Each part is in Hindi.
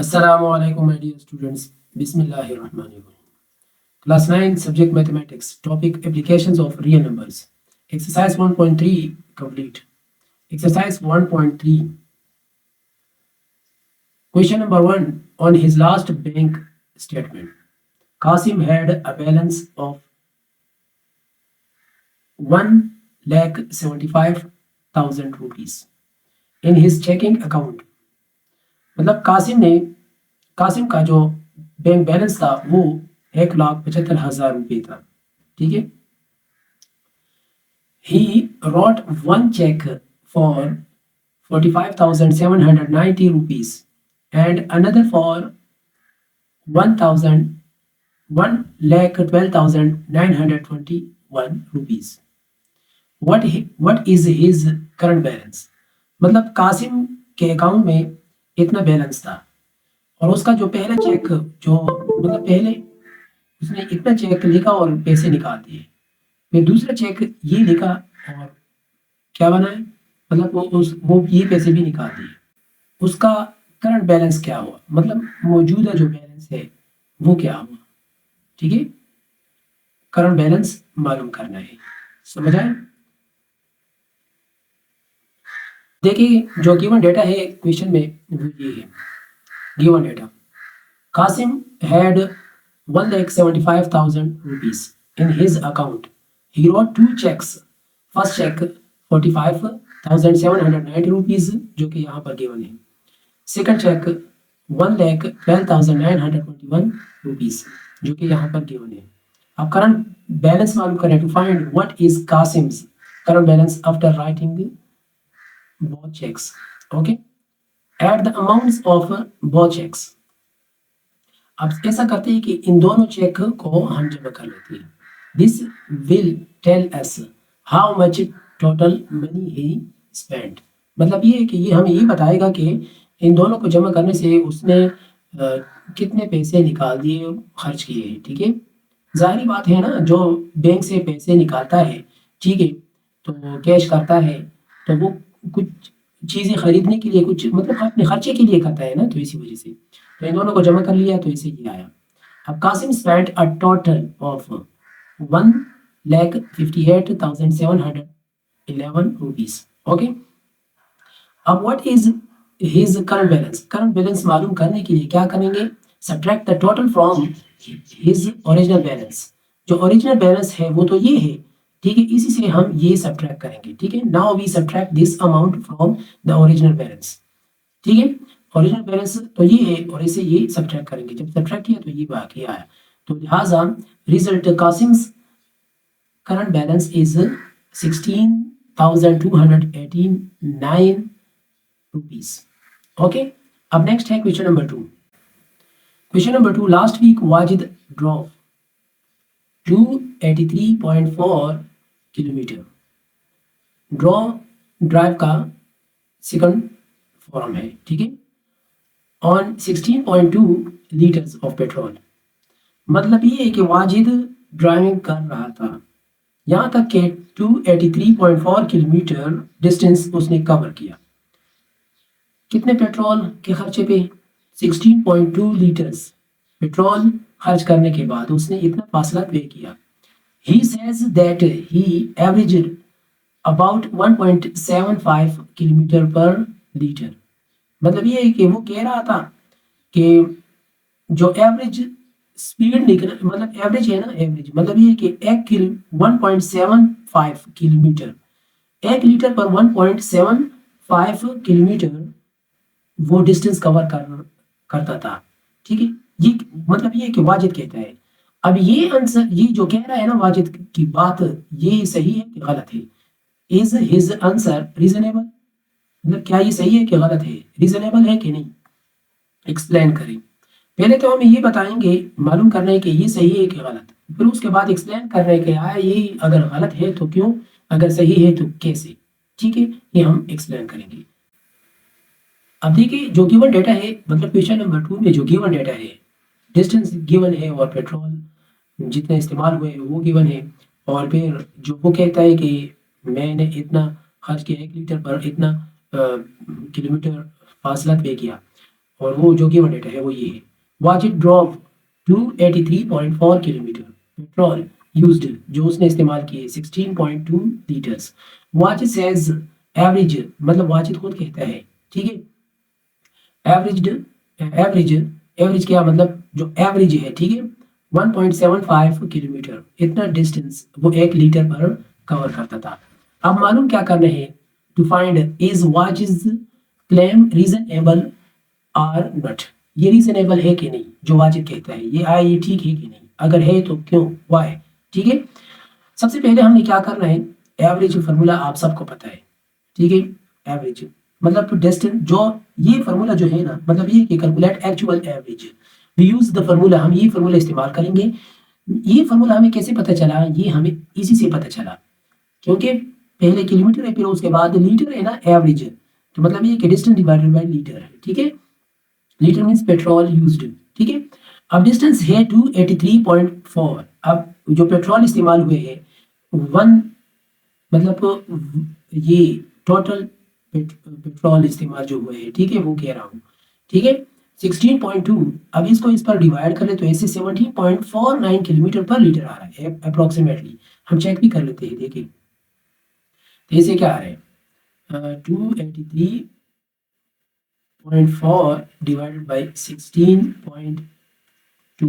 Assalamu alaikum, my dear students. Bismillahirrahmanirrahim. Class 9, subject mathematics, topic applications of real numbers. Exercise 1.3 complete. Exercise 1.3. Question number 1. On his last bank statement, Qasim had a balance of 1,75,000 rupees in his checking account. मतलब कासिम का जो बैंक बैलेंस था वो 1,75,000 रुपये था। ठीक है। He wrote one check for 45,790 rupees and another for 1,12,921 rupees. What is his current balance? मतलब कासिम के अकाउंट में इतना बैलेंस था और उसका जो पहला चेक पहले उसने इतना चेक लिखा और पैसे निकाल दिए, फिर दूसरा चेक ये लिखा और क्या बना है, मतलब वो ये पैसे भी निकाल दिए। उसका करंट बैलेंस क्या हुआ, मतलब मौजूदा जो बैलेंस है वो क्या हुआ। ठीक है, करंट बैलेंस मालूम करना है। समझ आए? देखिए जो गिवन डेटा है क्वेश्चन में वो ये है। Given data, Qasim had 1,75,000 rupees in his account. He wrote two checks. First check 45,790 rupees जो कि यहाँ पर गिवन है। सेकंड चेक 1,12,921 rupees जो कि यहाँ पर गिवन है। अब करंट बैलेंस मालूम करें। To find what is Qasim's current balance after writing both checks. Okay, add the amounts of both checks. अब ऐसा करते हैं कि इन दोनों चेक को हम जमा कर लेते हैं। This will tell us how much total money he spent. मतलब ये है कि ये हमें ये बताएगा कि इन दोनों को जमा करने से उसने कितने पैसे निकाल दिए, खर्च किए हैं। ठीक है, जाहिर बात है ना, जो बैंक से पैसे निकालता है, ठीक है, तो कैश करता है तो वो कुछ चीज़ें खरीदने के लिए, कुछ मतलब अपने खर्चे के लिए करता है ना, तो इसी वजह से तो इन दोनों को जमा कर लिया तो इसे ये आया। अब Qasim spent a total of 1,58,711 rupees. Okay, अब what is his current balance. Current balance मालूम करने के लिए क्या करेंगे, subtract the total from his original balance. जो ओरिजिनल बैलेंस है वो तो ये है, ठीक है, इसी से हम ये सब्ट्रैक्ट करेंगे। ठीक है, now we subtract this amount from the original balance. ठीक है, ओरिजिनल बैलेंस तो ये है और इसे ये सब्ट्रैक्ट करेंगे। जब सब्ट्रैक्ट किया तो ये बाकी आया, तो लिहाजा result Kasim's current balance is 16,289 rupees. Okay, अब नेक्स्ट है question number 2। Question number 2, last week Wajid drove 283.4 kilometre. Drive का सेकंड फॉर्म है। ठीक है, ऑन 16.2 लीटर्स ऑफ पेट्रोल। मतलब ये है कि वाजिद ड्राइविंग कर रहा था यहाँ तक कि 283.4 किलोमीटर डिस्टेंस उसने कवर किया। कितने पेट्रोल के खर्चे पे, 16.2 लीटर्स पेट्रोल खर्च करने के बाद उसने इतना फासला तय किया। He says that he averaged about 1.75 kilometre पर लीटर। मतलब ये है कि वो कह रहा था कि जो एवरेज स्पीड निकल, मतलब एवरेज है ना, एवरेज मतलब ये है कि 1.75 किलोमीटर, 1 लीटर पर 1.75 किलोमीटर वो डिस्टेंस कवर करता था। ठीक है, ये मतलब ये कि वाजिद कहता है। अब ये आंसर, ये जो कह रहा है ना वाजिद की बात, ये सही है कि गलत है। इज हिज आंसर रीजनेबल, मतलब क्या ये सही है कि गलत है, रीजनेबल है कि नहीं, एक्सप्लेन करें। पहले तो हम ये बताएंगे, मालूम करना है कि ये सही है कि गलत, फिर उसके बाद एक्सप्लेन कर रहे हैं कि हाँ ये अगर गलत है तो क्यों, अगर सही है तो कैसे। ठीक है, ये हम एक्सप्लेन करेंगे। अब देखिए जो गिवन डेटा है, मतलब क्वेश्चन नंबर 2 में जो गिवन डेटा है, डिस्टेंस गिवन है और पेट्रोल जितने इस्तेमाल हुए वो गिवन है, और फिर जो वो कहता है कि मैंने इतना खर्च किया, 1 लीटर पर इतना किलोमीटर फासला तय किया। और वो जो गिवन डेटा है वो ये है, Wajid drop to 83.4 kilometre, petrol used जो उसने इस्तेमाल किए 16.2 लीटर्स। वाजिद सेज एवरेज, मतलब वाजिद खुद कहता है, ठीक है, एवरेज एवरेज क्या मतलब जो एवरेज है, ठीक है, 1.75 किलोमीटर, इतना डिस्टेंस वो 1 लीटर पर कवर करता था। अब मालूम क्या करना है, to find is Wajid claim reasonable or not, ये रीजनेबल है कि नहीं, जो वाजिद कहता है ये ठीक है कि नहीं, अगर है तो क्यों, वाई, ठीक है। सबसे पहले हमने क्या करना है, एवरेज फार्मूला आप सबको पता है, ठीक है, एवरेज मतलब टू डिस्टेंस, जो ये फार्मूला जो है ना, मतलब ये कि calculate actual average, we use the formula, हम ये फार्मूला इस्तेमाल करेंगे। ये फार्मूला हमें कैसे पता चला, ये हमें इसी से पता चला, क्योंकि पहले किलोमीटर है फिर उसके बाद लीटर है ना एवरेज, तो मतलब ये कि डिस्टेंस डिवाइडेड बाय लीटर है, ठीक है, लीटर मीन्स पेट्रोल यूज्ड, ठीक है। अब डिस्टेंस है 283.4, अब जो पेट्रोल इस्तेमाल हुए हैं वन, मतलब ये टोटल पेट्रोल इस्तेमाल जो हुए हैं, ठीक है, वो कह रहा हूँ, ठीक है, 16.2, अब इसको इस पर डिवाइड कर ले तो ऐसे 17.49 किलोमीटर पर लीटर आ रहा है अप्रोक्सीमेटली। हम चेक भी कर लेते हैं, देखिए तो ऐसे क्या आ रहा है, 283.4 डिवाइडेड बाई 16.2,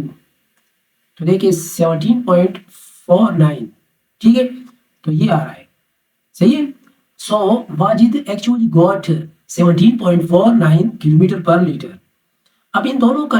तो देखिए 17.49, ठीक है, तो ये आ रहा है, सही है। सो वाजिद एक्चुअली गॉट 17.49 किलोमीटर पर लीटर। अब इन दोनों का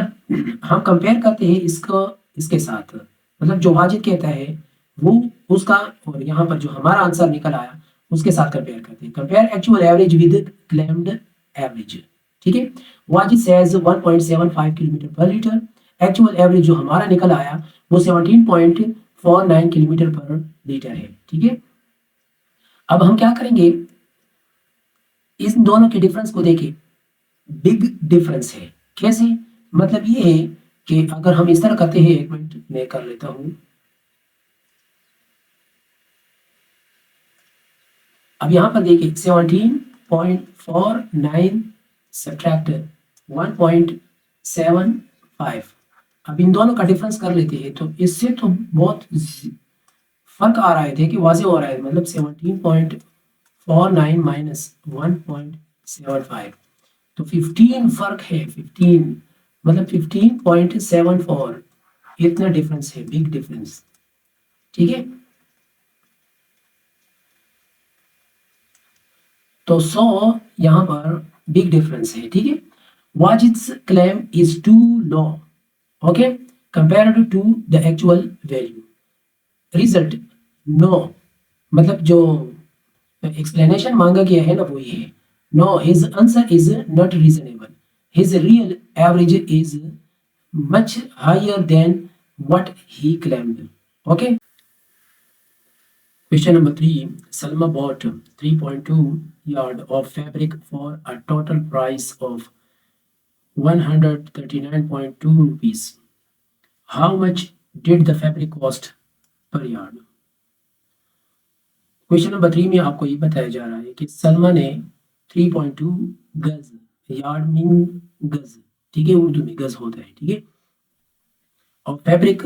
हम कंपेयर करते हैं इसको इसके साथ, मतलब जो वाजिद कहता है वो उसका, और यहाँ पर जो हमारा आंसर निकल आया उसके साथ कंपेयर करते हैं, compare actual average with claimed average, ठीक है। वाजिद सेज 1.75 किलोमीटर पर लीटर, एक्चुअल एवरेज जो हमारा निकल आया वो 17.49 किलोमीटर पर लीटर है, ठीक है। अब हम क्या करेंगे, इन दोनों के डिफरेंस को देखें, बिग डिफरेंस है, कैसे, मतलब ये है कि अगर हम इस तरह करते हैं, एक मिनट मैं कर लेता हूं, अब यहां पर देखिए 17.49 सब्ट्रैक्ट 1.75, अब इन दोनों का डिफरेंस कर लेते हैं तो इससे तो बहुत फर्क आ रहा है, देखिए वाजे हो रहा है, मतलब 17.49 माइनस 1.75, तो 15 फर्क है, 15 मतलब 15.74, इतना डिफरेंस है, बिग डिफरेंस, ठीक है। तो 100 यहां पर बिग डिफरेंस है, ठीक है। Wajid's claim is too low, okay, compared to the actual value, result no, मतलब जो एक्सप्लेनेशन मांगा गया है ना वो ये है, no his answer is not reasonable, his real average is much higher than what he claimed, okay. Question number 3. Salma bought 3.2 yard of fabric for a total price of 139.2 rupees. How much did the fabric cost per yard? Question number 3 में आपको ये बताया जा रहा है कि सलमा ने 3.2 गज, यार्ड मीन गज, ठीक है, उर्दू में गज होता है, ठीक है, और फैब्रिक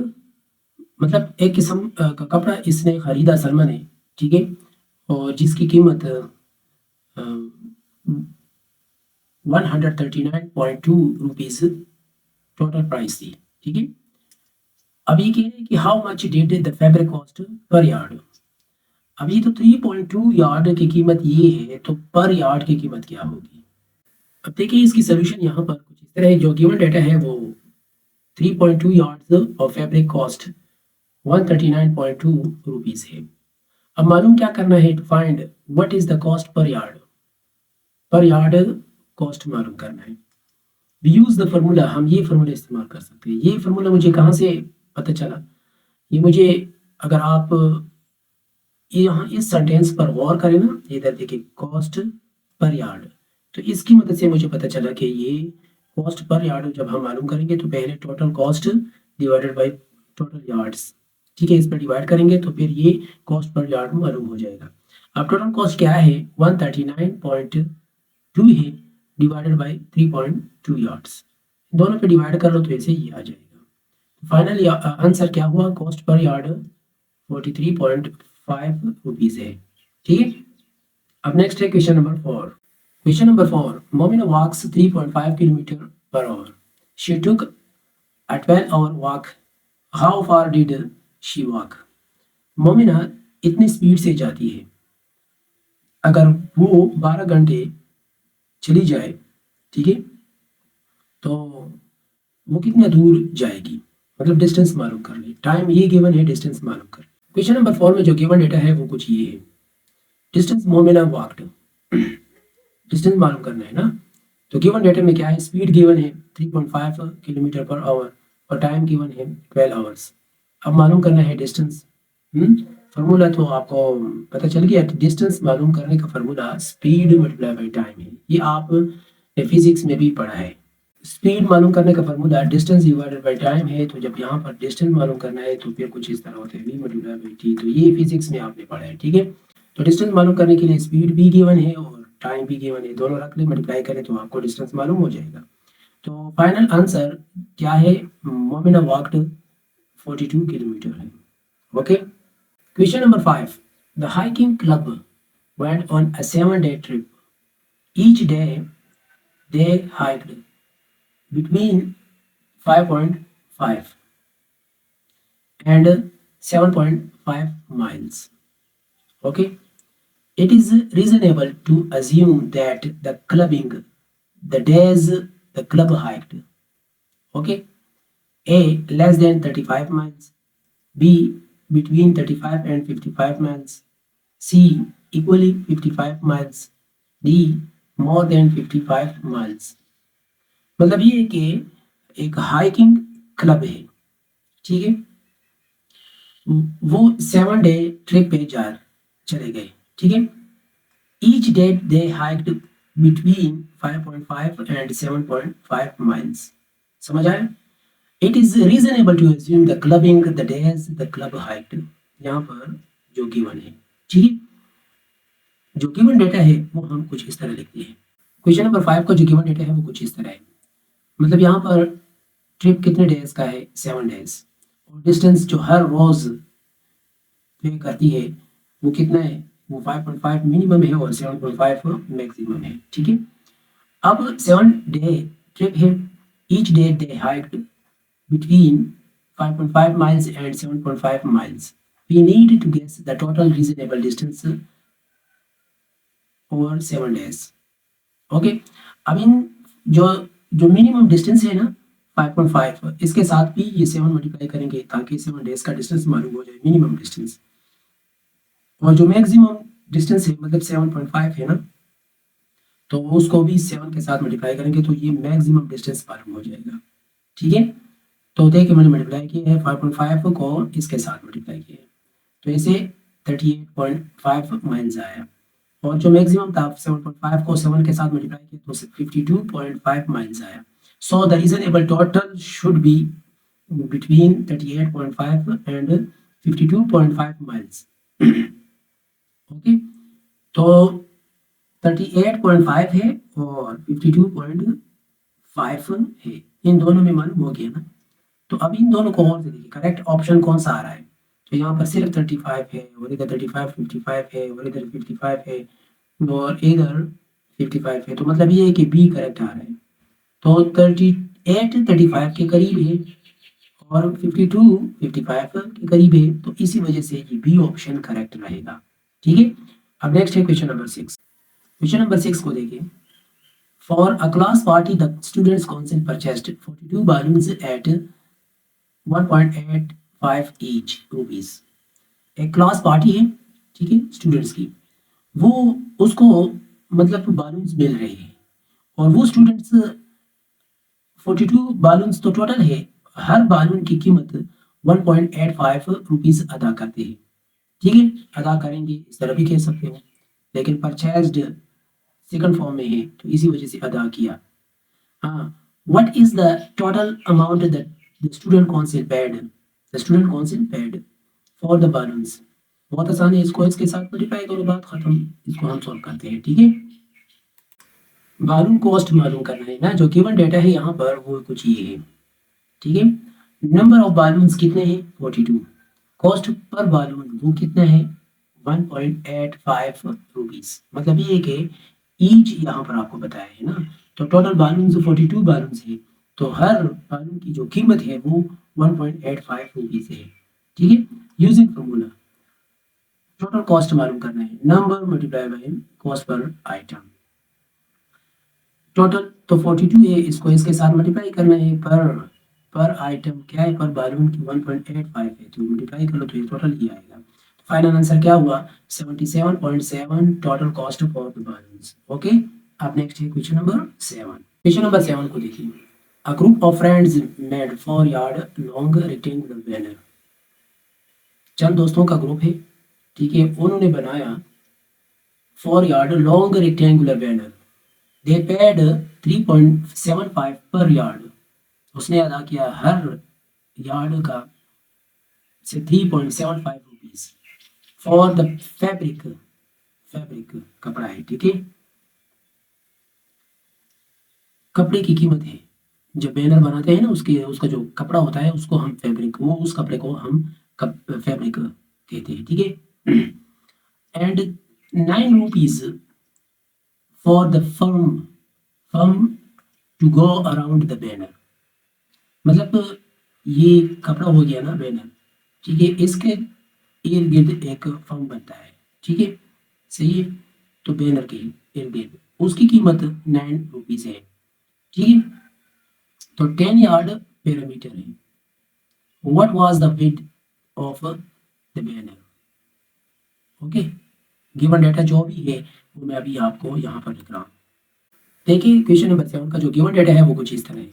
मतलब एक किस्म का कपड़ा इसने खरीदा सलमा ने, ठीक है, और जिसकी कीमत 139.2 रुपीज टोटल प्राइस थी, ठीक है। अब ये कह रहे हैं कि how much did the fabric cost per yard, अब ये तो 3.2 यार्ड की कीमत ये है, तो पर यार्ड की कीमत क्या होगी। अब देखिए इसकी सोल्यूशन यहाँ पर कुछ इस तरह है, जो गिवन डेटा है वो 3.2 yards of fabric cost 139.2 rupees है। अब मालूम क्या करना है, to find what is the cost per yard cost मालूम करना है। वी यूज द फार्मूला, हम ये फार्मूला इस्तेमाल कर सकते हैं। ये फार्मूला मुझे कहाँ से पता चला, ये मुझे, अगर आप यहाँ इस सेंटेंस पर गौर करें ना, इधर देखिए कॉस्ट पर यार्ड, तो इसकी मदद से मुझे पता चला कि ये कॉस्ट पर यार्ड जब हम मालूम करेंगे तो पहले total cost divided by total yards, ठीक है, इस पर डिवाइड करेंगे तो फिर ये कॉस्ट पर यार्ड मालूम हो जाएगा। अब टोटल कॉस्ट क्या है, 139.2 है डिवाइडेड बाय 2 yards। दोनों पे डिवाइड कर लो तो ऐसे ये आ जाएगा। फाइनल आंसर क्या हुआ, कॉस्ट पर यार्ड 43.5 रुपीज़ है। ठीक है, अब नेक्स्ट है question number 4। Question number 4, Momina walks 3.5 kilometre per hour. She took a 12-hour walk. How far did she walk? Momina इतनी स्पीड से जाती है, अगर वो 12 घंटे चली जाए, ठीक है, तो वो कितना दूर जाएगी, मतलब डिस्टेंस मालूम कर ले। टाइम ये गिवन है, डिस्टेंस मालूम कर। क्वेश्चन नंबर 4 में जो गिवन डेटा है वो कुछ ये है, डिस्टेंस मोमिना वॉक्ड, डिस्टेंस मालूम करना है ना। तो गिवन डेटा में क्या है, स्पीड गिवन है 3.5 किलोमीटर पर आवर और टाइम गिवन है 12 आवर्स। अब मालूम करना है डिस्टेंस। फार्मूला तो आपको पता चल गया, डिस्टेंस मालूम करने का formula speed multiply by time है। ये आप फिजिक्स में भी पढ़ा है। स्पीड मालूम करने का formula distance divided by time है। तो जब यहाँ पर डिस्टेंस मालूम करना है तो फिर कुछ इस तरह होता है, v मल्टीप्लाई बाई टी। तो ये फिजिक्स में आपने पढ़ा है, ठीक है। तो डिस्टेंस मालूम करने के लिए स्पीड भी गिवन है और टाइम भी गिवन है, दोनों रख ले, मल्टीप्लाई करें तो आपको डिस्टेंस मालूम हो जाएगा। तो फाइनल आंसर क्या है, मोमिना वॉक्ड 42 किलोमीटर है। Okay, question number 5, the hiking club went on a 7-day trip. Each day they hiked between 5.5 and 7.5 miles. Okay, it is reasonable to assume that the days the club hiked, okay, A less than 35 miles, B between 35 and 55 miles, C equally 55 miles, D more than 55 miles। मतलब ये है कि एक हाइकिंग क्लब है, ठीक है, वो 7 डे ट्रिप पे चले गए, ठीक है। Each day they hiked between 5.5 and 7.5 miles। समझ आया? It is reasonable to assume the clubbing the days the club hiked। यहाँ पर जो गिवन है, ठीक है, जो गिवन डेटा है वो हम कुछ इस तरह लिखते हैं। क्वेश्चन नंबर 5 का जो गिवन डेटा है वो कुछ इस तरह है, मतलब यहाँ पर ट्रिप कितने डेज का है, 7 डेज, और डिस्टेंस जो हर रोज पे करती है वो कितना है, वो 5.5 मिनिमम है और 7.5 मैक्सिमम है, ठीक है। अब 7 डे ट्रिप है, each day they hiked between 5.5 miles and 7.5 miles। We need to guess the total reasonable distance over 7 days। Okay, अब इन जो मिनिमम डिस्टेंस है ना 5.5, इसके साथ भी ये 7 मल्टीप्लाई करेंगे ताकि 7 डेज का डिस्टेंस मालूम हो जाए, मिनिमम डिस्टेंस। और जो मैक्सिमम डिस्टेंस है मतलब 7.5 है ना, तो उसको भी 7 के साथ मल्टीप्लाई करेंगे तो ये मैक्सिमम डिस्टेंस मालूम हो जाएगा, ठीक है। तो देखिए मैंने मल्टीप्लाई किया है 5.5 को इसके साथ मल्टीप्लाई किया है, तो इसे 38.5 माइल्स आया। और जो मैक्सिमम था 7.5 को 7 के साथ मल्टीप्लाई किया तो 52.5 माइल्स आया। So the reasonable total should be between 38.5 and 52.5 miles. Okay, तो 38.5 है और 52.5 है, इन दोनों में मालूम हो गया ना। तो अब इन दोनों को और से देखिए करेक्ट ऑप्शन कौन सा आ रहा है। तो यहाँ पर सिर्फ 35 है और इधर 35 55 है और इधर 55 है और इधर 55 है, तो मतलब ये है कि बी करेक्ट आ रहा है। तो 38 35 के करीब है और 52 55 के करीब है, तो इसी वजह से ये बी ऑप्शन करेक्ट रहेगा, ठीक है। अब नेक्स्ट है क्वेश्चन नंबर 6। क्वेश्चन नंबर 6 को देखिए, for a class party the students council purchased 42 balloons at 1.85 each rupees. एक क्लास पार्टी है, ठीक है, स्टूडेंट्स की, वो उसको मतलब बालून्स मिल रहे हैं और वो स्टूडेंट्स 42 बालून्स तो टोटल है, हर बालून की कीमत 1.85 रुपीज अदा करते हैं, ठीक है, अदा करेंगे इस तरह भी कह सकते हो, लेकिन परचेस्ड सेकंड फॉर्म में है तो इसी वजह से अदा किया। हाँ, what is the total amount that the student council paid for the balloons. बहुत आसान है, इसको इसके साथ मल्टीप्लाई करो, बात खत्म, इसको हम सॉल्व करते हैं, ठीक है। बालून कॉस्ट मालूम करना है ना, जो गिवन डेटा है यहाँ पर वो कुछ ये है, ठीक है। नंबर ऑफ बालून्स कितने हैं 42, कॉस्ट पर बालून वो कितना है 1.85 रुपीस, मतलब ये है कि ईच यहाँ पर आपको बताया है ना। तो टोटल बालून 42 बालून है, तो हर बालून की जो कीमत है वो 1.85 रुपीस है, ठीक है। यूजिंग फॉर्मूला टोटल कॉस्ट मालूम करना है, number multiply by cost per item. Total तो 42 है, इसको इसके साथ मल्टीप्लाई करना है, पर आइटम क्या है, पर बालून की 1.85 है, तो मल्टीप्लाई कर लो तो ये टोटल ही आएगा। फाइनल आंसर क्या हुआ 77.7 total cost for the balloons. Okay, अब नेक्स्ट है क्वेश्चन नंबर 7। क्वेश्चन नंबर 7 को देखिए। A group of friends made 4 yard long rectangular banner. चंद दोस्तों का ग्रुप है, ठीक है, उन्होंने बनाया 4 yard long rectangular banner. They paid 3.75 per yard, उसने अदा किया हर यार्ड का से 3.75 rupees for the fabric, fabric कपड़ा है, ठीक है, कपड़े की कीमत है। जब बैनर बनाते हैं ना, उसके उसका जो कपड़ा होता है उसको हम फैब्रिक, वो उस कपड़े को हम फैब्रिक कहते हैं, ठीक है। And 9 rupees for the frame to go around the banner, मतलब ये कपड़ा हो गया ना बैनर, ठीक है, इसके इर्द गिर्द एक फर्म बनता है, ठीक है, सही है। तो बैनर के इर्द गिर्द उसकी कीमत 9 रुपीज है, ठीक है। तो 10 यार्ड पैरामीटर है। What was the width of the banner, okay. Given data जो भी है वो मैं अभी आपको यहाँ पर लिख रहा हूँ। देखिए क्वेश्चन नंबर 7 का जो गिवन डेटा है वो कुछ इस तरह है।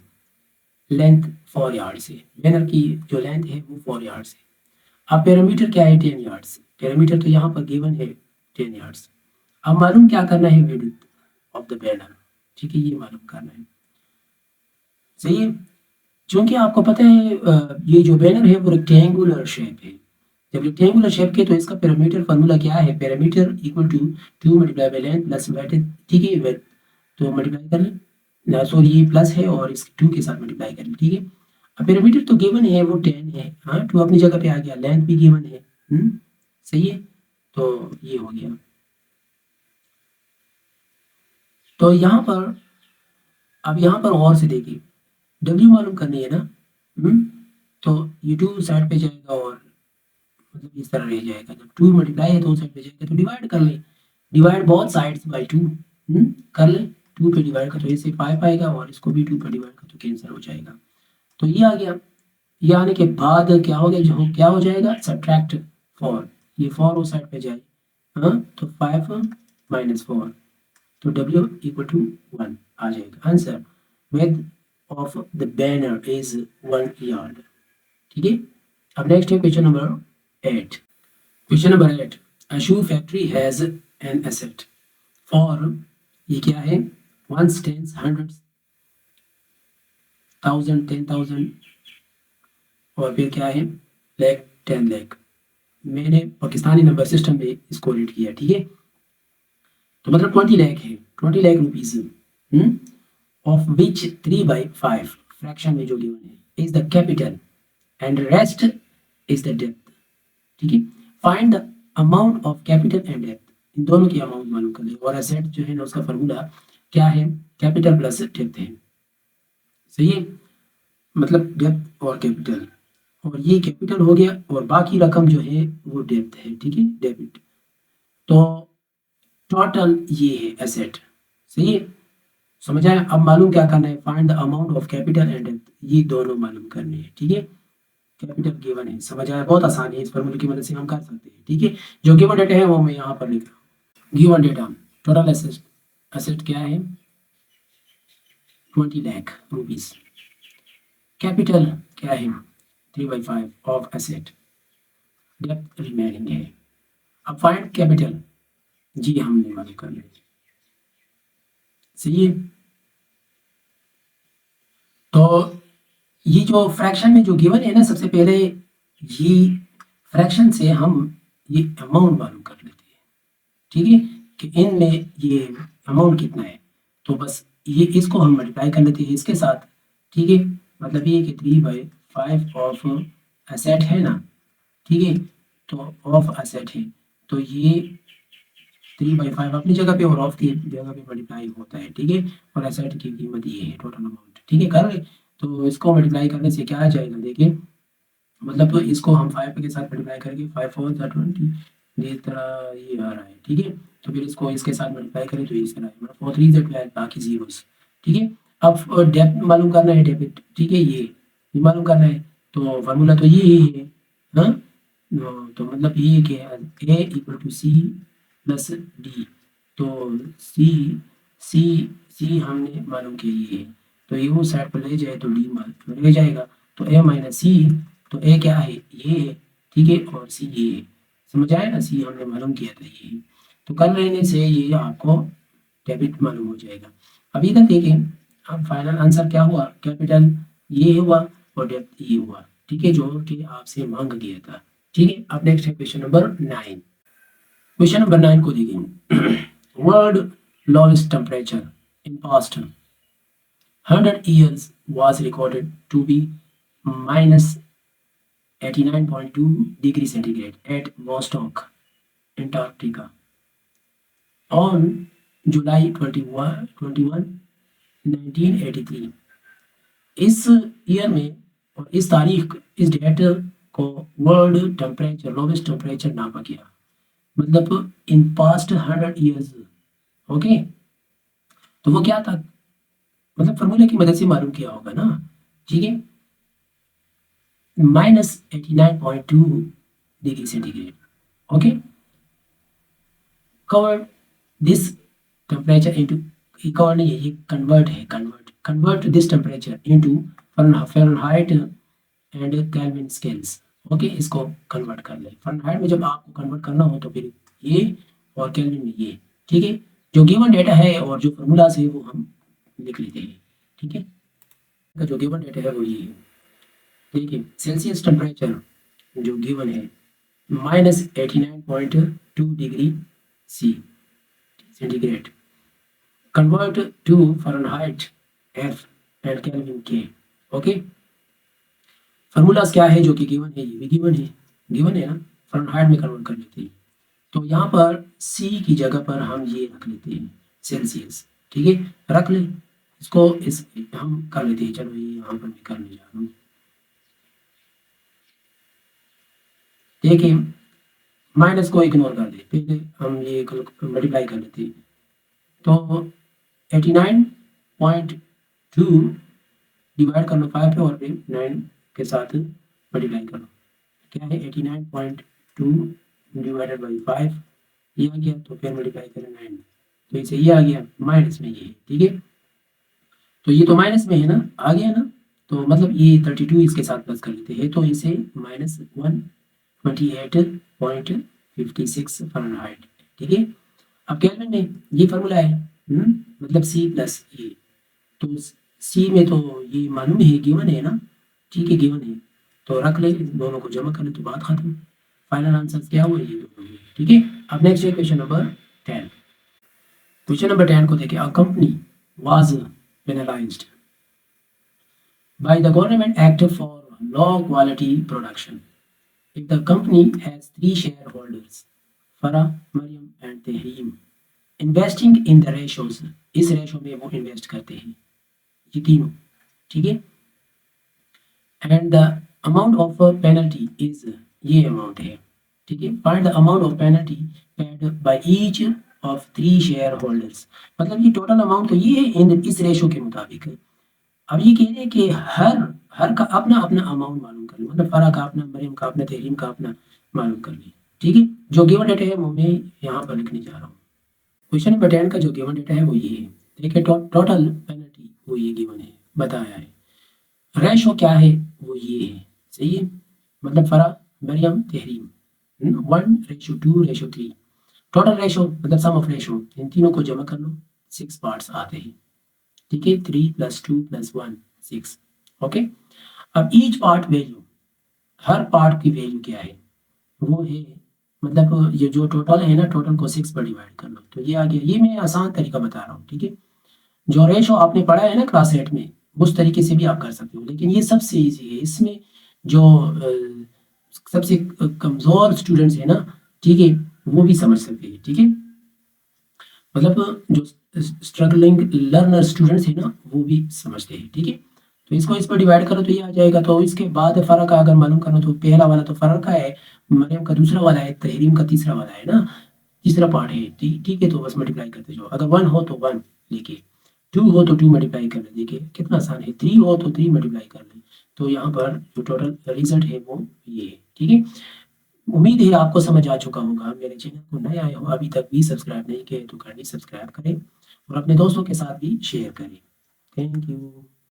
लेंथ 4 यार्ड से, बैनर की जो लेंथ है वो 4 यार्ड से। अब पैरामीटर क्या है 10 यार्ड्स, पैरामीटर तो यहाँ पर गिवन है 10 यार्ड्स। अब मालूम क्या करना है विड्थ ऑफ द बैनर, ठीक है, ये मालूम करना है, सही है। क्योंकि आपको पता है ये जो बैनर है वो रेक्टेंगुलर शेप है। जब रेक्टेंगुलर शेप के तो इसका पैरामीटर फार्मूला क्या है, parameter equal to 2 multiply by length plus width, ठीक है, विड्थ तो मल्टीप्लाई कर लें, सॉरी ये प्लस है और इस 2 के साथ मल्टीप्लाई कर लें, ठीक है। अब पैरामीटर तो गिवन है वो 10 है, हाँ 2 अपनी जगह पे आ गया, लेंथ भी गिवन है, सही है, तो ये हो गया। तो यहाँ पर अब यहाँ पर और से देखिए, डब्ल्यू मालूम करनी है ना, तो ये 2 साइड पे जाएगा और मतलब इस तरह रह जाएगा, जब 2 मल्टीप्लाई है 2 साइड पे जाएगा तो डिवाइड कर ले, डिवाइड बोथ साइड्स बाय 2 कर ले, 2 पे डिवाइड कर तो इससे 5 आएगा और इसको भी 2 पे डिवाइड कर तो कैंसिल हो जाएगा, तो ये आ गया। ये आने के बाद क्या हो गया, जो क्या हो जाएगा सब्ट्रैक्ट 4, ये 4 उस साइड पे जाए, हाँ तो 5 माइनस 4, तो W इक्वल टू 1 आ जाएगा answer. Width of the banner is 1 yard, ठीक है। अब नेक्स्ट है question number 8। Question number 8, a shoe factory has an asset for, ये क्या है, वंस टेंस हंड्रेड्स थाउजेंड 10,000 और फिर क्या है लाख 10 लाख। मैंने पाकिस्तानी नंबर सिस्टम में इसको रीड किया, ठीक है, तो मतलब 20 लाख है, 20 lakh rupees of which 3/5 fraction में जो गिवन है is the capital and rest is the डेप्थ, ठीक है। Find the amount of capital and डेप्थ, इन दोनों की अमाउंट मालूम कर ले, और एसेट जो है ना उसका फार्मूला क्या है, कैपिटल प्लस डेप्थ है, सही है, मतलब डेप्थ और कैपिटल, और ये कैपिटल हो गया और बाकी रकम जो है वो डेप्थ है, ठीक है, डेबिट। तो टोटल ये है एसेट, सही है, समझ आया। अब मालूम क्या करना है, find the amount of capital and depth, ये दोनों मालूम करने हैं, ठीक है। कैपिटल गिवन है, समझ आया, बहुत आसान है, इस फॉर्मूले की मदद से हम कर सकते हैं, ठीक है। जो गिवन डेटा है वो मैं यहाँ पर लिख रहा हूँ। Given data total asset, asset क्या है 20 लाख रुपीज, कैपिटल क्या है 3/5 ऑफ एसेट, डेप्थ रिमेनिंग है। अब फाइंड कैपिटल, जी हमने मालूम कर लिया, सही है। तो ये जो फ्रैक्शन में जो गिवन है ना, सबसे पहले ये फ्रैक्शन से हम ये अमाउंट मालूम कर लेते हैं, ठीक है, कि इनमें ये अमाउंट कितना है। तो बस ये इसको हम मल्टीप्लाई कर लेते हैं इसके साथ, ठीक है। मतलब ये कि 3/5 ऑफ एसेट है ना, ठीक है, तो ऑफ एसेट है, तो ये 3/5 अपनी जगह पे और ऑफ की जगह पे मल्टीप्लाई होता है, ठीक है। और एसेट की कीमत ये है टोटल अमाउंट, ठीक है, कर ले। तो इसको मल्टीप्लाई करने से क्या आ जाएगा, देखिए, मतलब तो इसको हम 5 के साथ मल्टीप्लाई करेंगे, 5 4 20, इस तरह ये आ रहा है, ठीक है। तो फिर इसको इसके साथ मल्टीप्लाई करें तो इस तरह है, मतलब 4 3 12 बाकी जीरोस, ठीक है। अब डेबिट मालूम करना है, डेबिट, ठीक है, ये मालूम करना है, तो फार्मूला तो ये ही है, हाँ। तो मतलब ये क्या है, A equal to C plus D, तो सी सी सी हमने मालूम किया ये है, तो ये वो साइड पर ले जाए तो डी मालूम ले जाएगा, तो ए माइनस सी, तो ए क्या है, ये है, ठीक है, और सी ये है, समझ आया ना, सी हमने मालूम किया था ये, तो कर लेने से ये आपको डेबिट मालूम हो जाएगा। अब इधर देखें, अब फाइनल आंसर क्या हुआ, कैपिटल ये हुआ और डेबिट ये हुआ, ठीक है, जो कि आपसे मांग गया था, ठीक है। अब नेक्स्ट है क्वेश्चन नंबर 9। क्वेश्चन नंबर 9 को देखें, world lowest temperature in past 100 years was recorded to be minus 89.2 degree centigrade at Vostok, Antarctica on July 21, 1983। इस ईयर में और इस तारीख, इस डेट को वर्ल्ड टेम्परेचर, लोवेस्ट टेम्परेचर नापा गया, मतलब इन पास्ट 100 ईयर्स, ओके। तो वो क्या था, मतलब फॉर्मूले की मदद से मालूम किया होगा ना, ठीक है। -89.2 degree centigrade, okay. Covered this temperature into, covered नहीं है ये, कन्वर्ट है, convert this temperature into Fahrenheit and kelvin scales, okay. इसको कन्वर्ट कर ले, फ़ारेनहाइट में जब आपको कन्वर्ट करना हो तो फिर ये, और केल्विन में ये, ठीक है। जो गिवन डेटा है और जो फॉर्मूलाज है वो हम लिख लेते हैं, ठीक है। जो गिवन डेटा है वो ये है, देखिए, सेल्सियस टेम्परेचर जो गिवन है -89.2 degree C centigrade, convert to Fahrenheit F and kelvin के, ओके। फार्मूलाज क्या है जो कि गिवन है, ये भी गिवन है ना, फ़ारेनहाइट में कन्वर्ट कर लेते हैं, तो यहाँ पर सी की जगह पर हम ये रख लेते हैं सेल्सियस, ठीक है, रख ले इसको, इस हम कर लेते हैं, चलो ये यहाँ पर भी करने जा रहा हूँ, देखिए, माइनस को इग्नोर कर दे, पहले हम ये मल्टीप्लाई कर लेते हैं, तो 89.2 डिवाइड कर लो 5 पे और फिर 9 के साथ मल्टीप्लाई कर लो, क्या है 89.2 डिवाइडेड बाई 5, ये आ गया, तो फिर मल्टीप्लाई करें 9, तो इसे ये आ गया, माइनस में ये, ठीक है। तो ये तो माइनस में है ना, आ गया ना, तो मतलब ये 32 इसके साथ प्लस कर लेते हैं, तो इसे -128.56 फ़ारेनहाइट, ठीक है। अब केल्विन में ये फार्मूला है, मतलब सी प्लस ये, तो सी में तो ये मालूम है, गिवन है ना, ठीक है, गिवन है, तो रख ले, दोनों को जमा कर ले तो बात खत्म, फाइनल आंसर क्या हुआ, ये दोनों हुए, ठीक है। अब नेक्स्ट है क्वेश्चन नंबर 10। क्वेश्चन नंबर 10 को देखिए, a company was penalised by the Government Act for low quality production if the company has 3 shareholders, Farah, Mariam and Tehreem, investing in the ratios, इस रेशो में वो इन्वेस्ट करते हैं, ये तीनों, ठीक है। And the amount of penalty is, ये अमाउंट है, ठीक है। Find the amount of penalty paid by each of 3 share holders, मतलब ये टोटल अमाउंट तो ये है इन इस रेशो के मुताबिक। अब ये कह रहे हैं कि हर का अपना अपना अमाउंट मालूम कर ले, मतलब फरा का अपना, मरियम का अपना, तहरीम का अपना मालूम कर ले, ठीक है। जो गिवन डेटा है वो मैं यहाँ पर लिखने जा रहा हूँ। क्वेश्चन नंबर 10 का जो गिवन डेटा है वो ये है, देखिए, टोटल पेनल्टी वो ये गिवन है, बताया है, रेशो क्या है वो ये है, सही है, मतलब फरा, मरियम, तहरीम 1:2:3, टोटल रेशो मतलब सम ऑफ रेशो, इन तीनों को जमा कर लो, 6 पार्ट्स आते हैं, ठीक है, 3 + 2 + 1 6, ओके। अब ईच पार्ट वैल्यू, हर पार्ट की वैल्यू क्या है, वो है, मतलब ये जो टोटल है ना, टोटल को 6 पर डिवाइड कर लो, तो ये आ गया, ये मैं आसान तरीका बता रहा हूँ, ठीक है। जो रेशो आपने पढ़ा है ना क्लास 8 में, उस तरीके से भी आप कर सकते हो। लेकिन ये सबसे ईज़ी है। इसमें जो सबसे कमज़ोर स्टूडेंट्स हैं ना, ठीक है, वो भी समझ सकते हैं, ठीक है। मतलब जो स्ट्रगलिंग लर्नर स्टूडेंट्स हैं ना, वो भी समझते हैं, ठीक है। तो इसको इस पर डिवाइड करो तो ये आ जाएगा। तो इसके बाद फ़र्क अगर मालूम करना, तो पहला वाला तो फ़र्क का है, मरियम का दूसरा वाला है, तहरीम का तीसरा वाला है ना, तीसरा पार्ट है, ठीक है। तो बस मल्टीप्लाई करते जाओ। अगर 1 हो तो 1 लेके, 2 हो तो 2 मल्टीप्लाई कर लें। देखिए कितना आसान है। 3 हो तो 3 मल्टीप्लाई कर लें। तो यहाँ पर जो टोटल रिजल्ट है वो ये है, ठीक है। उम्मीद है आपको समझ आ चुका होगा। मेरे चैनल को नए आए हो, अभी तक भी सब्सक्राइब नहीं किए तो काइंडली सब्सक्राइब करें और अपने दोस्तों के साथ भी शेयर करें। Thank you.